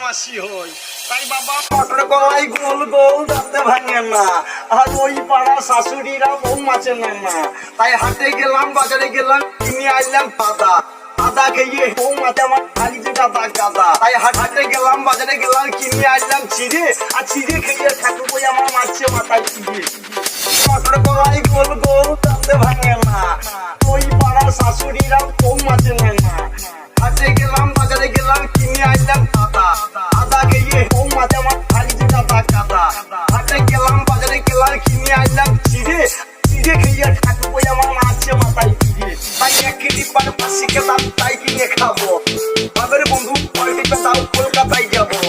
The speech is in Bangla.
মাসি হই তাই বাবা মটর কলাই গোল গোল দাঁতে ভাঙে না। আর ওই পাড়া শাশুড়িরা বউ মাছে না। তাই হাটে গেলাম, বাজারে গেলাম, কিনে আইলাম আদা। আদা খেয়ে বউ মাছে আমার খালি গাদা গাদা। তাই হাটে গেলাম, বাজারে গেলাম, কিনে আইলাম চিড়ে। আর চিড়ে খেয়ে ঠাকুর বই আমার মারছে মাথায় চিড়ে। মটর কলাই গোল গোল দাঁতে ভাঙে না। ওই পাড়া শাশুড়িরা বউ মাছে না। হাটে গেলাম, বাজারে গেলাম, কিনে আইলাম আদা। আদা খেয়ে বউ মাছে আমার খালি গাদা গাদা। হাটে গেলাম, বাজারে গেলাম, কিনে আইলাম চিড়ে। চিড়ে খেয়ে ঠাকুর বই আমার মারছে মাথায় চিড়ে। তাই এক কেজি পার পাশে খেতাম, তাই কিনে খাবো। বাজারে বন্ধু পাল্টি পেতাম, কলকাতায় যাবো।